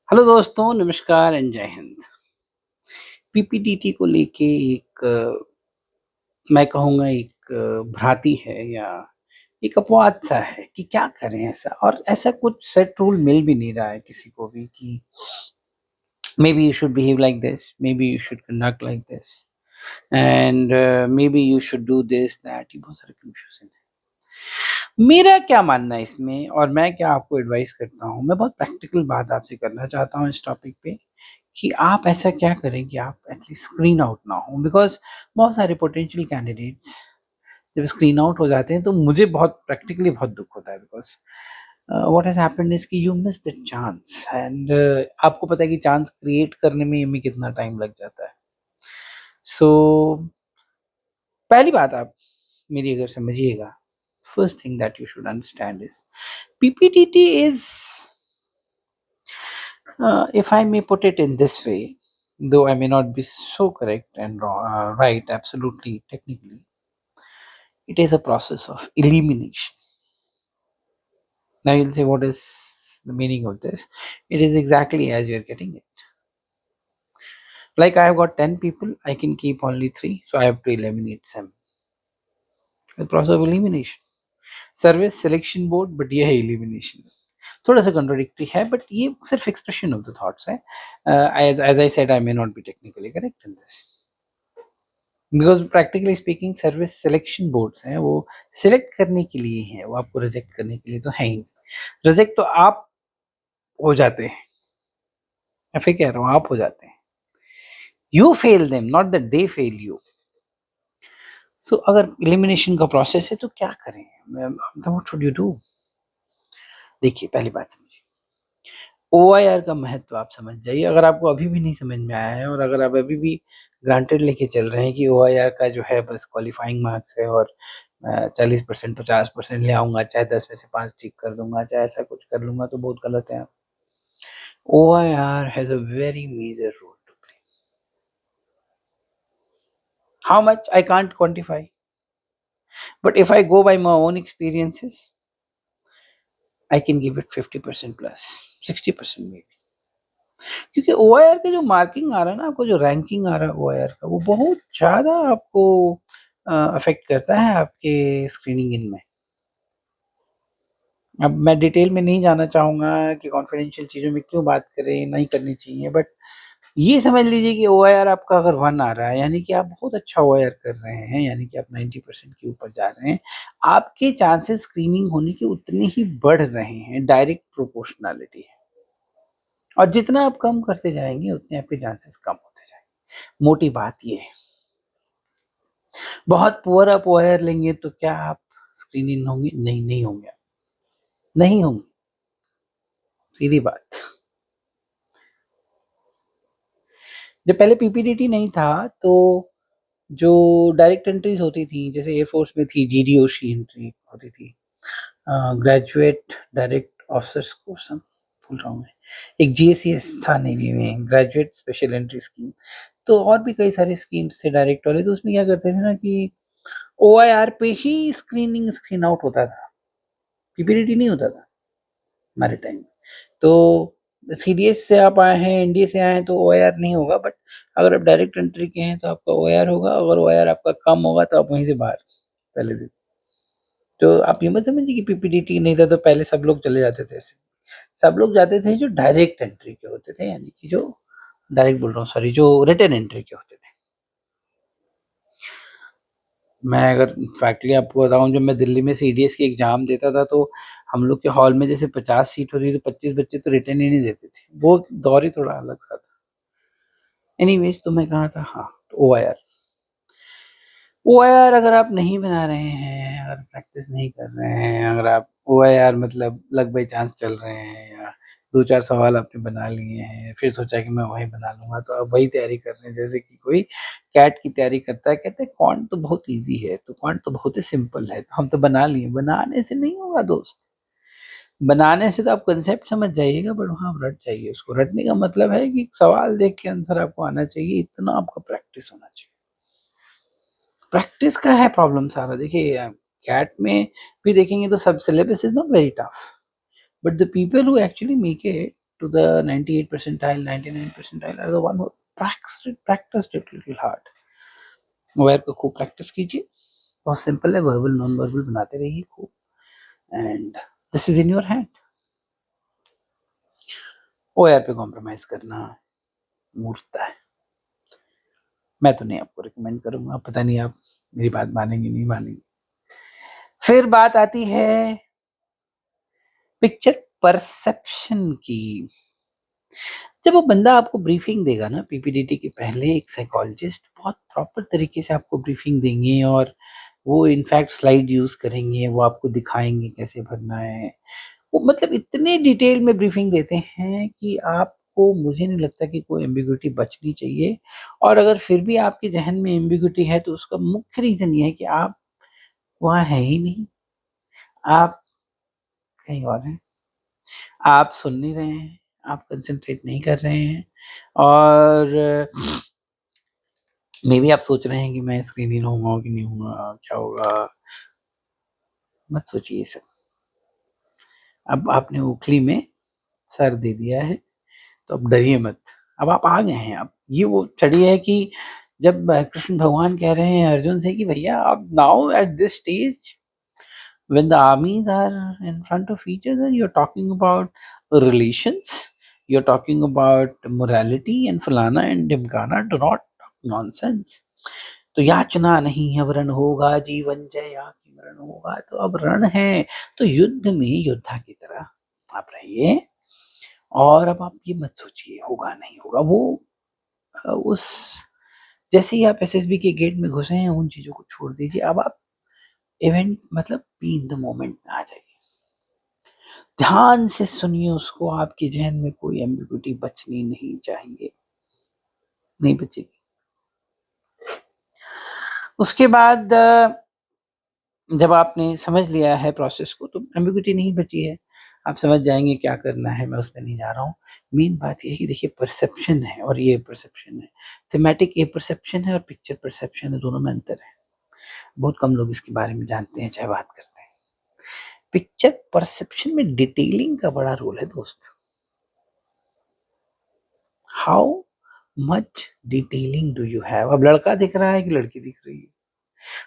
Hello दोस्तों, नमस्कार and जय हिंद। पीपीटीटी को लेके एक मैं कहूँगा एक भ्रांति है या एक अपवाद सा है कि क्या करें ऐसा और ऐसा कुछ सेट रूल मिल भी नहीं रहा है किसी को भी कि maybe you should behave like this, maybe you should conduct like this and maybe you should do this that. ये बहुत सारे कन्फ्यूजन है। मेरा क्या मानना है इसमें और मैं क्या आपको एडवाइस करता हूँ, मैं बहुत प्रैक्टिकल बात आपसे करना चाहता हूँ इस टॉपिक पे कि आप ऐसा क्या करें कि आप एटलीस्ट स्क्रीन आउट ना हो। बिकॉज़ बहुत सारे पोटेंशियल कैंडिडेट्स जब स्क्रीन आउट हो जाते हैं तो मुझे बहुत प्रैक्टिकली बहुत दुःख होता है। Because what has happened is कि you miss the chance and आपको पता है कि चांस क्रिएट करने में हमें कितना टाइम लग जाता है। सो पहली बात आप मेरी अगर समझिएगा, first thing that you should understand is PPTT is if I may put it in this way, though I may not be so correct and right, absolutely, technically, it is a process of elimination. Now you'll say, what is the meaning of this? It is exactly as you're getting it. Like I have got 10 people, I can keep only 3, so I have to eliminate some. The process of elimination. Service selection board, but ये है elimination. थोड़ा सा contradictory है, but ये सिर्फ expression of the thoughts है. As I said, I may not be technically correct in this. Because practically speaking service selection boards हैं, वो सिलेक्ट करने के लिए हैं, वो आपको रिजेक्ट करने के लिए तो है ही नहीं। रिजेक्ट तो आप हो जाते हैं, मैं फिर कह रहा हूँ आप हो जाते हैं। You fail them not that they fail you. So अगर एलिमिनेशन का प्रोसेस है तो क्या करें? What should you do? देखिए पहली बात समझिए, ओआईआर का महत्व आप समझ जाइए। अगर आपको अभी भी नहीं समझ में आया है और अगर आप अभी भी ग्रांटेड लेके चल रहे हैं कि ओआईआर का जो है बस क्वालिफाइंग मार्क्स है और 40% 50% ले आऊँगा, चाहे 10 में से 5 ठीक कर दूँगा, चाहे ऐसा कुछ कर लूँगा, तो बहुत गलत है आप। OIR has a very major role to play. How much I can't quantify, but if I go by my own experiences, I can give it 50% plus, 60% maybe. क्योंकि ओआईआर का जो मार्किंग आ रहा है ना, आपको जो रैंकिंग आ रहा है ओआईआर का, वो बहुत ज़्यादा आपको अफेक्ट करता है आपके स्क्रीनिंग इन में। अब मैं डिटेल में नहीं जाना चाहूँगा कि कॉन्फिडेंशियल चीज़ों में क्यों बात करें, नहीं करनी चाहिए, बट ये समझ लीजिए कि ओआईआर आपका अगर 1 आ रहा है, यानी कि आप बहुत अच्छा ओआईआर कर रहे हैं, यानी कि आप 90% के ऊपर जा रहे हैं। आपके चांसेस स्क्रीनिंग होने के उतने ही बढ़ रहे हैं, डायरेक्ट प्रोपोर्शनैलिटी है। और जितना आप कम करते जाएँगे, उतने आपके चांसेस कम होते जाएँगे। मोटी बात ये है। बहुत पुअर आप ओआईआर लेंगे तो क्या आप स्क्रीन इन होंगे? नहीं, नहीं होंगे आप, नहीं होंगे, सीधी बात। जब पहले पीपीटीटी नहीं था तो जो डायरेक्ट एंट्रीज होती थी, जैसे एयरफोर्स में थी जीडीओसी एंट्री होती थी, ग्रेजुएट डायरेक्ट ऑफिसर्स कोर्स भूल रहा हूँ मैं, एक जीएसीएस था नेवी में, ग्रेजुएट स्पेशल एंट्री स्कीम। तो और भी कई सारे स्कीम्स थे डायरेक्ट वाले, तो उसमें क्या करते थे ना कि ओआईआर पे ही स्क्रीनिंग स्क्रीन आउट होता था, पीपीटीटी नहीं होता था हमारे टाइम में। तो सीडीएस से आप आए हैं, एनडीए से आए हैं तो ओआईआर नहीं होगा, बट अगर आप डायरेक्ट एंट्री के हैं तो आपका ओआईआर होगा। अगर ओआईआर आपका कम होगा तो आप वहीं से बाहर पहले दिन। तो आप ये मत समझिए कि पीपीटीटी नहीं था तो पहले सब लोग चले जाते थे ऐसे। सब लोग जाते थे जो डायरेक्ट एंट्री के होते थे, यानी कि जो डायरेक्ट बोल रहा हूँ सॉरी, जो रिटन एंट्री के होते थे। मैं अगर फैक्टली आपको बताऊँ, जब मैं दिल्ली में सीडीएस की एग्ज़ाम देता था तो हम लोग के हॉल में जैसे 50 सीट होती थी तो 25 बच्चे तो रिटन ही नहीं देते थे। वो दौर ही थोड़ा अलग-सा था। एनीवेज़ तो मैं कहाँ था? हाँ, ओआईआर। ओआईआर अगर आप नहीं बना रहे हैं, अगर प्रैक्टिस नहीं कर रहे हैं, अगर आप ओआईआर मतलब लक बाय चांस चल रहे हैं या 2-4 सवाल आपने बना लिए हैं, फिर सोचा कि मैं वही बना लूँगा, तो आप वही तैयारी कर रहे हैं जैसे कि कोई कैट की तैयारी करता है, कहते हैं क्वांट तो बहुत ईज़ी है, तो क्वांट तो बहुत ही सिंपल है, तो हम तो बना लिए। बनाने से नहीं होगा दोस्त, बनाने से तो आप कांसेप्ट समझ जाइएगा, बट वहाँ आप रट जाइए उसको। रटने का मतलब है कि सवाल देख के आंसर आपको आना चाहिए, इतना आपका प्रैक्टिस होना चाहिए। प्रैक्टिस का है प्रॉब्लम सारा। देखिए कैट में भी देखेंगे तो सब syllabus is not very tough, but the people who actually make it, to the 98 percentile, 99 percentile are the one who practiced it little hard. OR को खूब प्रैक्टिस कीजिए, बहुत सिंपल है, वर्बल नॉन वर्बल बनाते रहिए खूब, and this is in your hand. OR पे compromise करना मूर्खता है. मैं तो नहीं आपको रिकमेंड करूंगा, पता नहीं आप मेरी बात मानेंगे नहीं मानेंगे. फिर बात आती है पिक्चर परसेप्शन की. जब वो बंदा आपको ब्रीफिंग देगा ना पीपीडीटी के पहले, एक साइकोलॉजिस्ट बहुत प्रॉपर तरीके से आपको ब्रीफिंग देंगे और वो इनफैक्ट स्लाइड यूज करेंगे, वो आपको दिखाएंगे कैसे भरना है. वो मतलब इतने डिटेल में ब्रीफिंग देते हैं कि आपको, मुझे नहीं लगता कि कोई एम्बिग्यूटी बचनी चाहिए. और अगर फिर भी आपके जहन में एम्बिग्यूटी है तो उसका मुख्य रीजन ये है कि आप वहाँ है ही नहीं, आप कहीं और हैं, आप सुन नहीं रहे हैं, आप कंसंट्रेट नहीं कर रहे हैं, और मे बी आप सोच रहे हैं कि मैं स्क्रीन इन होऊंगा कि नहीं होऊंगा, क्या होगा. मत सोचिए ये सब. अब आपने उखली में सर दे दिया है तो अब डरिए मत. अब आप आ गए हैं. अब ये वो छड़ी है कि जब कृष्ण भगवान कह रहे हैं अर्जुन से कि भैया अब now at this stage when the armies are in front of each other, you're talking about relations, you're talking about morality and falana and dhimkana. Do not talk nonsense. तो याचना नहीं अब रण होगा, जीवन जया की मरण होगा. तो अब रण है तो युद्ध में योद्धा की तरह आप रहिए. और अब आप ये मत सोचिए होगा नहीं होगा. वो उस जैसे ही आप एसएसबी के गेट में घुसे हैं उन चीजों को छोड़ दीजिए. अब आप इवेंट मतलब बी इन द मोमेंट में आ जाइए. ध्यान से सुनिए उसको. आपके जहन में कोई एम्बिग्यूटी बचनी नहीं चाहिए, नहीं बचेगी. उसके बाद जब आपने समझ लिया है प्रोसेस को तो एम्बिग्यूटी नहीं बची है. आप समझ जाएंगे क्या करना है, मैं उसमें नहीं जा रहा हूँ. मेन बात ये है कि देखिए परसेप्शन है और ये परसेप्शन है. थीमेटिक ए परसेप्शन है और पिक्चर परसेप्शन है, दोनों में अंतर है. बहुत कम लोग इसके बारे में जानते हैं चाहे बात करते हैं. पिक्चर परसेप्शन में डिटेलिंग का बड़ा रोल है दोस्त. How much detailing do you have. अब लड़का दिख रहा है कि लड़की दिख रही है.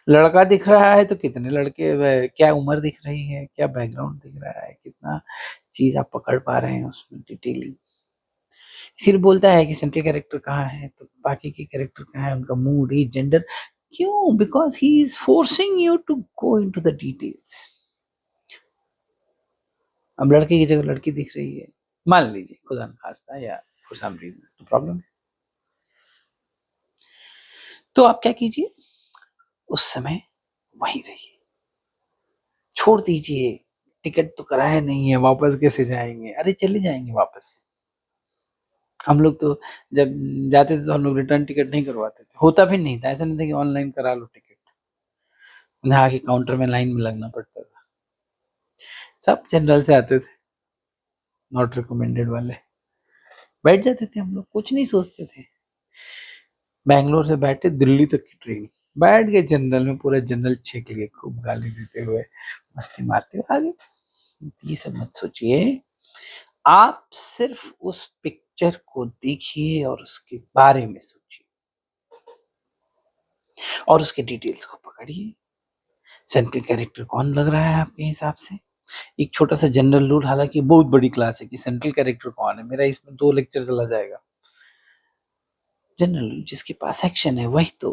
लड़का दिख रहा है तो कितने लड़के, क्या उम्र दिख रही है, क्या बैकग्राउंड दिख रहा है, कितना चीज आप पकड़ पा रहे हैं उसमें डिटेलिंग. इसीलिए बोलता है कि सेंट्रल कैरेक्टर कहाँ है तो बाकी के कैरेक्टर कहाँ है, उनका मूड, एज, जेंडर. क्यों? Because he is forcing you to go into the details. अब लड़के की जगह लड़की दिख रही है, मान लीजिए खुदा न खास्ता, या फॉर सम रीजन तो प्रॉब्लम है, तो आप क्या कीजिए, उस समय वहीं रहिए. छोड़ दीजिए. टिकट तो कराया नहीं है, वापस कैसे जाएंगे. अरे चले जाएंगे वापस. हम लोग तो जब जाते थे तो हम लोग रिटर्न टिकट नहीं करवाते थे. होता भी नहीं था, ऐसा नहीं था कि ऑनलाइन करा लो टिकट. यहाँ के काउंटर में लाइन में लगना पड़ता था. सब जनरल से आते थे, नॉट रिकमेंडेड वाले. बैठ जाते थे हम लोग, कुछ नहीं सोचते थे. बैंगलोर से बैठे दिल्ली तक की ट्रेन, बैठ गए जनरल में, पूरा जनरल छेक लिए खूब गाली देते हुए, मस्ती मारते हुए आगे. ये सब मत सोचिए. आप सिर्फ उस पिक्चर को देखिए और उसके बारे में सोचिए और उसके डिटेल्स को पकड़िए. सेंट्रल कैरेक्टर कौन लग रहा है आपके हिसाब से. एक छोटा सा जनरल रूल, हालांकि बहुत बड़ी क्लास है कि सेंट्रल कैरेक्टर कौन है, मेरा इसमें 2 लेक्चर चला जाएगा. जनरल जिसके पास एक्शन है वही तो.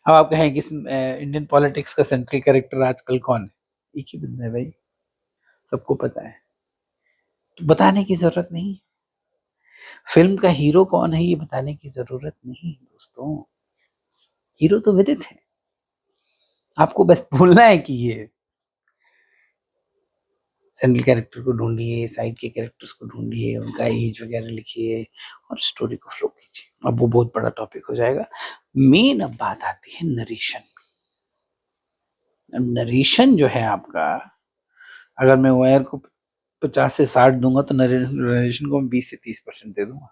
अब आप कहें कि इंडियन पॉलिटिक्स का सेंट्रल कैरेक्टर आजकल कौन है, एक ही बंदा है भाई, सबको पता है, तो बताने की जरूरत नहीं. फिल्म का हीरो कौन है ये बताने की जरूरत नहीं दोस्तों. हीरो तो विदित है, आपको बस बोलना है कि ये. सेंट्रल कैरेक्टर को ढूंढिए, साइड के कैरेक्टर्स को ढूंढिए, उनका एज वगैरह लिखिए और स्टोरी को फ्लो कीजिए. अब वो बहुत बड़ा टॉपिक हो जाएगा. मेन अब बात आती है नरेशन. नरेशन जो है आपका, अगर मैं वायर को 50 से 60 दूंगा तो नरेशन को मैं 20 से 30% दे दूंगा.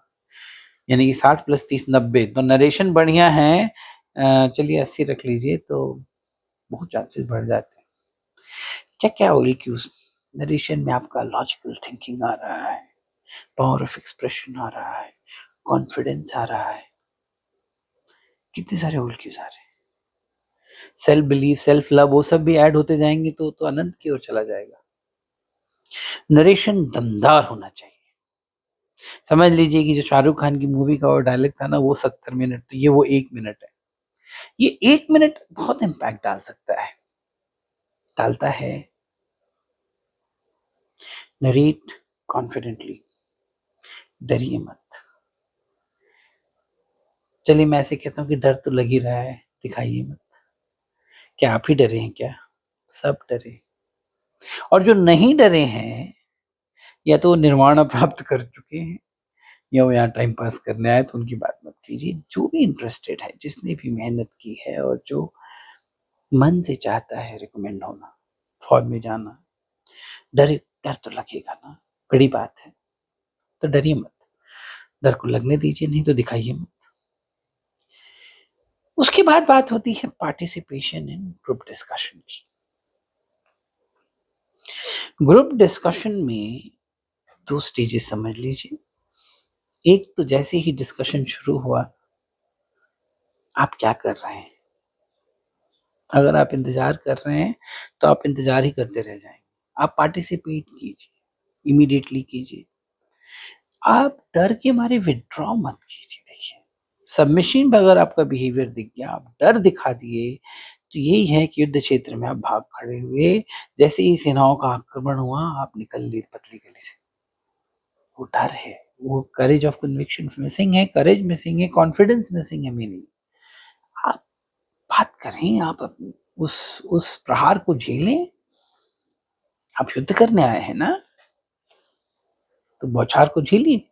यानी कि 60 + 30 90. तो नरेशन बढ़िया है, चलिए 80 रख लीजिए, तो बहुत चांसेस बढ़ जाते हैं. क्या क्या होगी कि उस नरेशन में आपका लॉजिकल थिंकिंग आ रहा है, पावर ऑफ एक्सप्रेशन आ रहा है, कॉन्फिडेंस आ रहा है, कितने सारे होल क्यूज आ रहे हैं, सेल्फ बिलीफ, सेल्फ लव, वो सब भी ऐड होते जाएंगे तो अनंत की ओर चला जाएगा। नरेशन दमदार होना चाहिए। समझ लीजिए कि जो शाहरुख खान की मूवी का वो डायलॉग था ना, वो 70 मिनट, तो ये वो 1 मिनट है। ये 1 मिनट बहुत इम्पैक्ट डाल सकता है, डालता है। नरेट कॉन्फिडेंटली, डरिए मत। चलिए मैं ऐसे कहता हूँ कि डर तो लग ही रहा है, दिखाइए मत। क्या आप ही डरे हैं क्या? सब डरे। और जो नहीं डरे हैं, या तो निर्वाण प्राप्त कर चुके हैं, या वो यहाँ टाइम पास करने आए, तो उनकी बात मत कीजिए। जो भी इंटरेस्टेड है, जिसने भी मेहनत की है और जो मन से चाहता है रिकमेंड होना, फौज में जाना, डर तो लगेगा ना, बड़ी बात है। तो डरिए मत, डर को लगने दीजिए, नहीं तो दिखाइए मत। उसके बाद बात होती है पार्टिसिपेशन इन ग्रुप डिस्कशन की। ग्रुप डिस्कशन में 2 स्टेजेस समझ लीजिए। एक तो जैसे ही डिस्कशन शुरू हुआ, आप क्या कर रहे हैं? अगर आप इंतजार कर रहे हैं तो आप इंतजार ही करते रह जाएंगे। आप पार्टिसिपेट कीजिए, इमीडिएटली कीजिए। आप डर के मारे विथड्रॉ मत कीजिए। देखिए, सबमिशन में अगर आपका बिहेवियर दिख गया, आप डर दिखा दिए, तो यही है कि युद्ध क्षेत्र में आप भाग खड़े हुए। जैसे ही सेनाओं का आक्रमण हुआ, आप निकल लिए पतली गली से। वो डर है, वो करेज ऑफ कन्विक्शन मिसिंग है, करेज मिसिंग है, कॉन्फिडेंस मिसिंग है। मीनिंग, आप बात करें, आप उस प्रहार को झेलें। आप युद्ध करने आए हैं ना, तो बौछार को झेलिए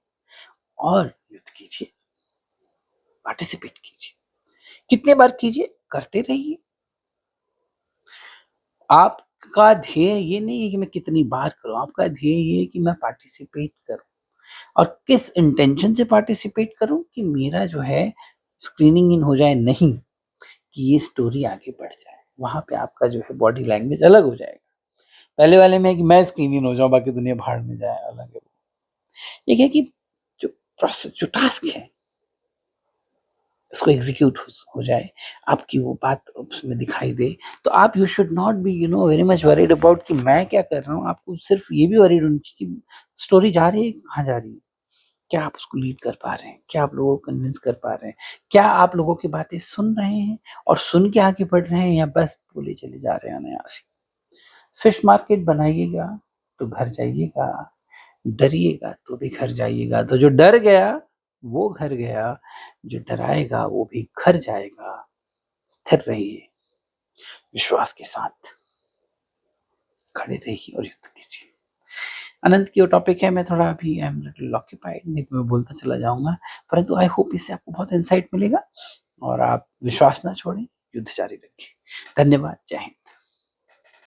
और युद्ध कीजिए, पार्टिसिपेट कीजिए। कितने बार कीजिए, करते रहिए। आपका ध्येय ये नहीं है कि मैं कितनी बार करूं, आपका ध्येय ये है कि मैं पार्टिसिपेट करूं। और किस इंटेंशन से पार्टिसिपेट करूं? कि मेरा जो है स्क्रीनिंग इन हो जाए, नहीं कि ये स्टोरी आगे बढ़ जाए। वहां पे आपका जो है बॉडी लैंग्वेज अलग हो जाएगा। पहले वाले में है कि मैं स्क्रीन इन हो जाऊं, बाकी दुनिया भाड़ में जाए, अलग है। ये है कि जो प्रोसेस, जो टास्क है, उसको एग्जीक्यूट हो जाए, आपकी वो बात उसमें दिखाई दे। तो आप you should not be very much worried about कि मैं क्या कर रहा हूँ। आपको सिर्फ ये भी वरीड होनी चाहिए कि स्टोरी जा रही है, कहाँ जा रही है, क्या आप उसको लीड कर पा रहे हैं, क्या आप लोगों को कन्विंस कर पा रहे हैं, क्या आप लोगों की बातें सुन रहे हैं और सुन के आगे बढ़ रहे हैं, या बस बोले चले जा रहे हैं अनायासी। फिश मार्केट बनाइएगा तो घर जाइएगा, डरिएगा तो भी घर जाइएगा। तो जो डर गया वो घर गया, जो डराएगा वो भी घर जाएगा। स्थिर रहिए, विश्वास के साथ खड़े रहिए और युद्ध कीजिए। अनंत की वो टॉपिक है, मैं थोड़ा अभी आई एम लिटिल ऑक्यूपाइड, नहीं तो मैं बोलता चला जाऊंगा। परंतु आई होप इससे आपको बहुत इंसाइट मिलेगा और आप विश्वास ना छोड़ें, युद्ध जारी रखें। धन्यवाद, जय हिंद।